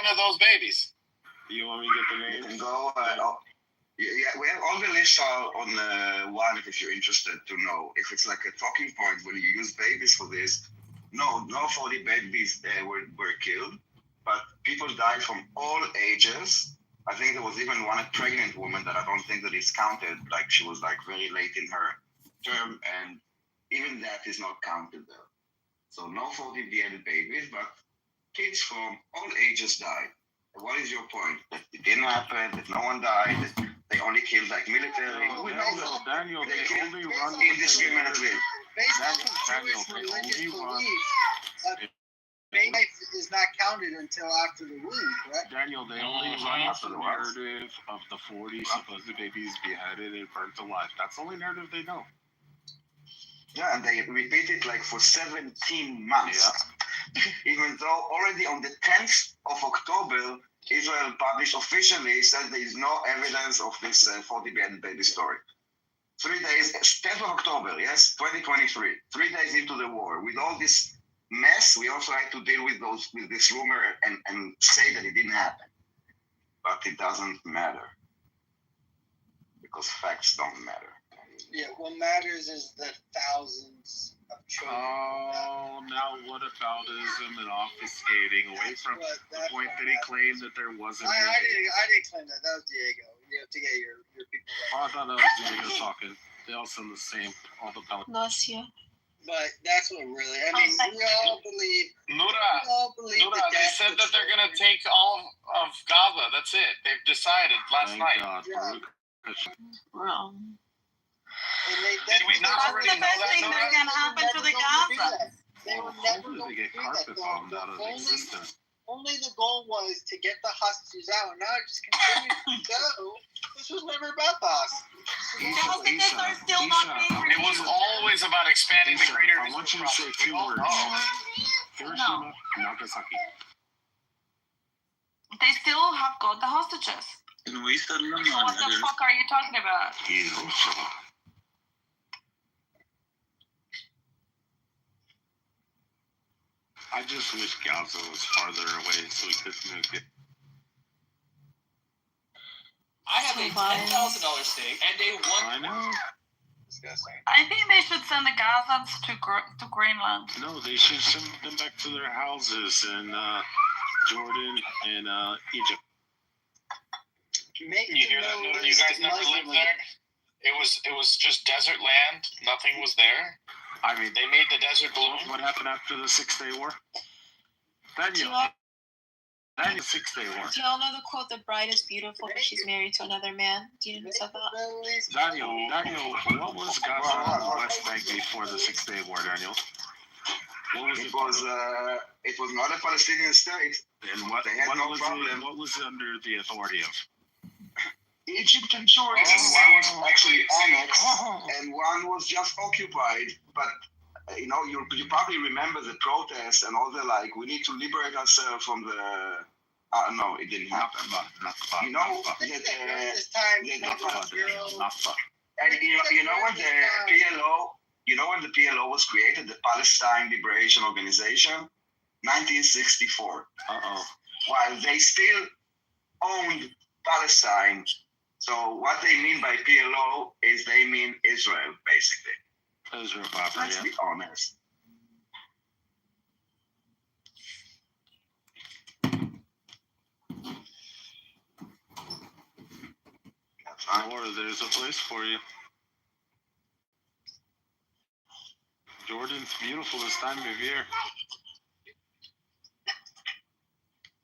one of those babies? You want me to get the name? You can go. We have all the lists are on one if you're interested to know. If it's like a talking point when you use babies for this, no 40 babies were killed, but people died from all ages. I think there was even one pregnant woman that I don't think that is counted. Like she was like very late in her term, and even that is not counted there. So no 40 beheaded babies, but kids from all ages died. What is your point? That it didn't happen, that no one died, that they only killed like military? Daniel, they only run indiscriminately. Based off of Jewish religious belief, baby life is not counted until after the womb, correct? Daniel, they only run off the narrative of the 40 supposed babies beheaded and burnt alive. That's the only narrative they know. Yeah, and they repeat it like for 17 months. Yeah. Even though already on the 10th of October, Israel published officially said there is no evidence of this 40 beheaded baby story. 3 days, 10th of October, yes, 2023, 3 days into the war, with all this mess, we also had to deal with this rumor and say that it didn't happen. But it doesn't matter because facts don't matter. Yeah, what matters is the thousands of children. Oh, now what about ism and obfuscating away from the point that he claimed that there wasn't? I didn't claim that. That was Diego. You have to get your people. Oh, I thought that was Diego talking. They all sound the same. All the Bless you. But that's what really. I mean, we all believe. Nura, they said that they're gonna take all of Gaza. That's it. They've decided last night. God, Yeah. Well. Did we not already know That's the best thing that, that can happen to the Gaza. They were never going to get do carpet that. bombed out of existence. Only the goal was to get the hostages out, and now it just continues to go. This was never about the hostages. The hostages are still not being It was always about expanding the greater I want you to say two words. Hiroshima, Nagasaki. They still have got the hostages. So what the fuck are you talking about? Hiroshima. I just wish Gaza was farther away so we could nuke it. I have a $10,000 stake and a I know. Disgusting. I think they should send the Gazans to Greenland. No, they should send them back to their houses in Jordan and Egypt. You hear that? You guys never lived there? It was just desert land. Nothing was there. I mean, They made the desert bloom. what happened after the 6-Day War? Daniel, 6-Day War. Do y'all know the quote, "The bride is beautiful, but she's married to another man"? Do you know who said that? Daniel, what was Gaza on the West Bank before the 6-Day War, Daniel? What was It was not a Palestinian state. And what, They had no was problem. what was under the authority of? Egypt and Jordan. One was actually annexed, and one was just occupied. But you know, you probably remember the protests and all the like. We need to liberate ourselves from the. No, it didn't happen. You know that and you know when the PLO. You know when the PLO was created, the Palestine Liberation Organization, 1964. While they still owned Palestine. So what they mean by PLO is they mean Israel, basically. Israel proper, Let's be honest. Or there's a place for you. Jordan's beautiful this time of year.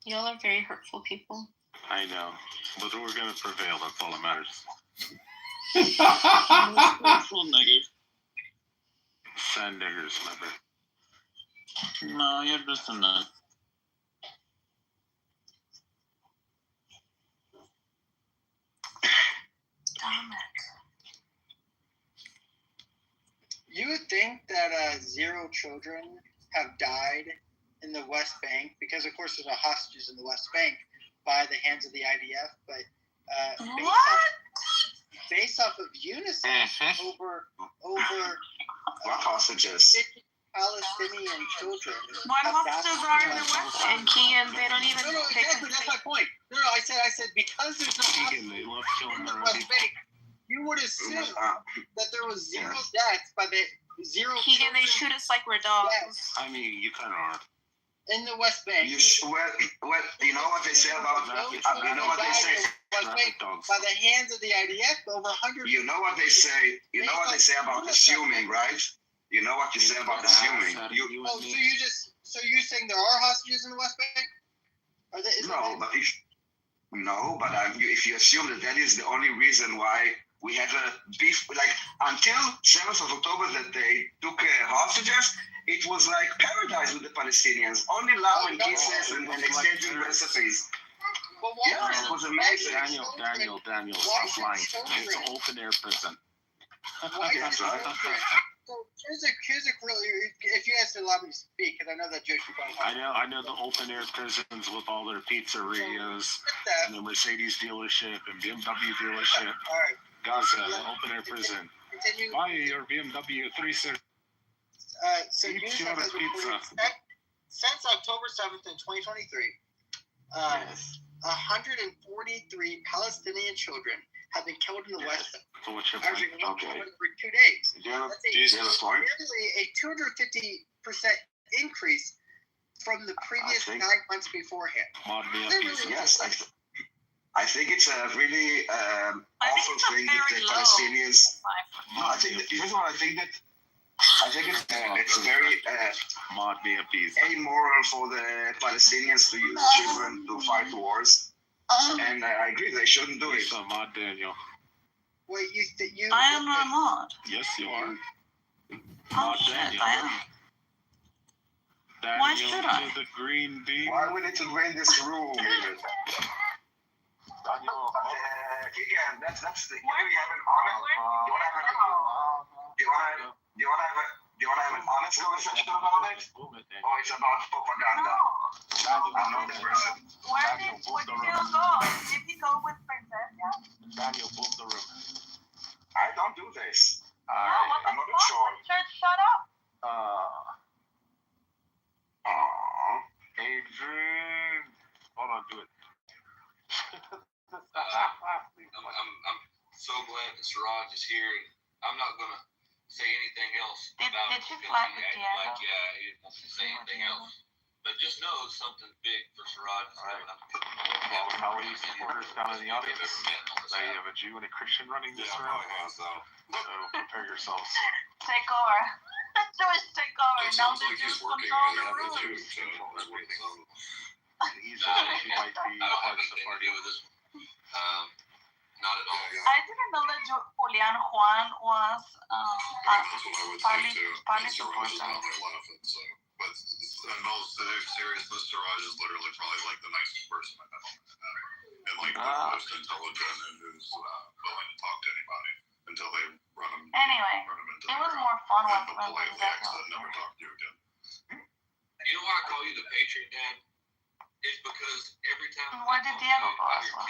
Y'all are very hurtful people. I know, but we're gonna prevail. That's all that matters. Sand niggers, never. No, you're just a nut. Damn it. You would think that 0 children have died in the West Bank because, of course, there's a hostages in the West Bank by the hands of the IDF, but based off of UNICEF, over What hostages? 50 Palestinian children. What have hostages died. are in the West Bank? And Kian, they don't even. No, exactly. point. No, I said because there's no Keegan, they love killing in the their West people. Bank, you would assume that there was zero deaths by the zero. Keegan, they shoot us like we're dogs. I mean, you kind of are. In the West Bank. Well, you know what they say about you know what they say. West Bank by the hands of the IDF, over 100. You know what they say. You know what they say about assuming, right? You know what you say about assuming. So you're saying there are hostages in the West Bank? If you assume that is the only reason why we had a beef, like until 7th of October that they took hostages, it was like paradise with the Palestinians, only love and kisses and exchanging recipes. It was amazing. Daniel, stop lying. It's an open air prison. That's right. So here's a really, if you guys allow me to speak, because I know that Joe. I know the open air prisons with all their pizzerias and the Mercedes dealership and BMW dealership. All right. Gaza, open air prison. Continue. Buy your BMW 360. So Eat UNICEF your has pizza. reported since October 7th in 2023, 143 Palestinian children have been killed in the West Bank. So what's your Actually, point? for 2 days. Jesus. Nearly a 250% increase from the previous 9 months beforehand. Yes, I think it's a really awful thing that the Palestinians. No, I think it's very amoral for the Palestinians to use children to fight wars, and I agree they shouldn't do it. So, Mod Daniel. Wait, you? I am not a mod. Yes, you are. Oh shit, I am. Daniel, Why should I? to the green bean. Why we need to green this room? Even? Daniel, Again, that's the. You have an honest. You wanna have an honest conversation about it, or it's about propaganda? I'm not the person. Where did you go? Did he go with Princess? Yeah. Daniel, boom the room. I don't do this. What I'm the not fuck? sure. Church, shut up. Adrian. Hold on, do it. I'm so glad that Siraj is here, and I'm not gonna say anything else about Did it you because fly he with acted Diego? like he didn't want to say anything else. But just know something big for Siraj is coming up. How are you supporters down in the audience? We've ever met on this Now you app. have a Jew and a Christian running this room. So prepare yourselves. Take over. Jewish take over. It Now sounds the like he's Jews working control on the that room. too, so it's working. He might be I don't have parts of the anything to party. do with this one. Not at all. I didn't know that Julian Juan was partly supporter. But in all seriousness, Siraj is literally probably like the nicest person I've ever met. And like the most intelligent and who's willing to talk to anybody until they run him. Anyway, into it the was ground. more fun And with he'll politely exit and never Rebecca. talk to you again. You know why I call you the Patriot Dad? Is because every time. Where did Diego go as well?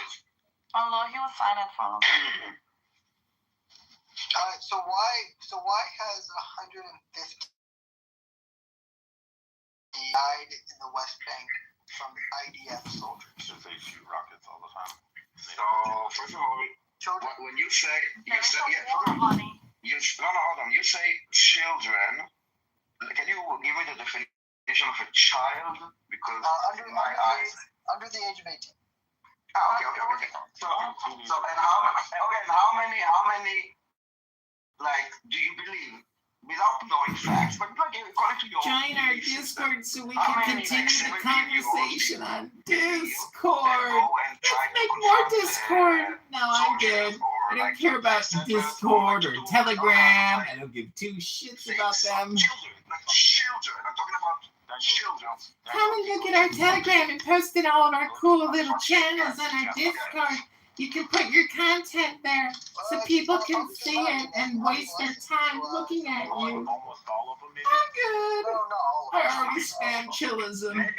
Although he was silent for a long time. So why has 150 died in the West Bank from IDF soldiers? Because they shoot rockets all the time. So first of all, Children. when you say There is a hold war, on. honey. Hold on. You say children. Can you give me the definition of a child? Because in my eyes. Under the age of 18. Okay. So and how many like do you believe without knowing facts, but like according to your Join our belief Discord system, so we how can many, continue like, the 17-year-olds conversation on that Discord. go and try Let's to make more confront, Discord. No, I'm soldiers good. or, I don't like, care about settlers Discord who or like to do Telegram. like I don't give two shits things. about them. Children. I'm talking about children. Come and look at our Telegram and post in all of our cool little channels on our Discord. You can put your content there so people can see it and waste their time looking at you. Almost all of them, maybe. I'm good. No. I already spam chillism. Maybe,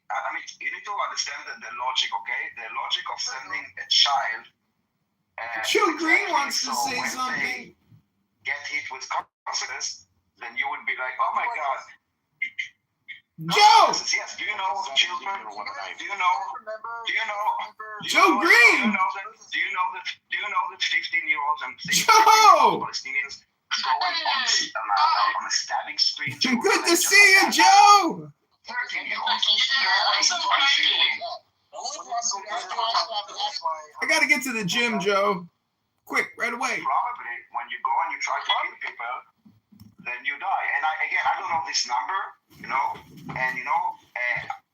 I mean, you need to understand the logic, okay? The logic of sending a child. Joe Green exactly, wants to so say when something. they get hit with consequences, then you would be like, oh my God. Joe! Yes. Do you know children? Do you know? Joe Green! Do you know that 15-year-olds and 16-year-olds Joe! Palestinians going on a stabbing spree? Good to see you, Joe! 13-year-olds. I gotta get to the gym, Joe. Quick, right away. Probably when you go and you try to kill people, then you die. And I don't know this number, and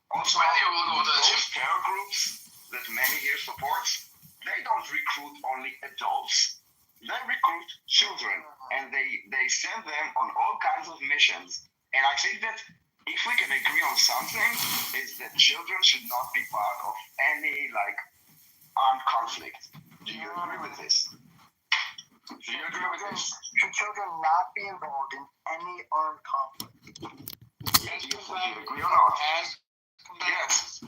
also those terror groups that many here supports, they don't recruit only adults, they recruit children, and they send them on all kinds of missions. And I think that if we can agree on something, is that children should not be part of any armed conflict. Do you agree with this? Do you agree with this? Should children not be involved in any armed conflict? Yes, do you agree or not? Yes.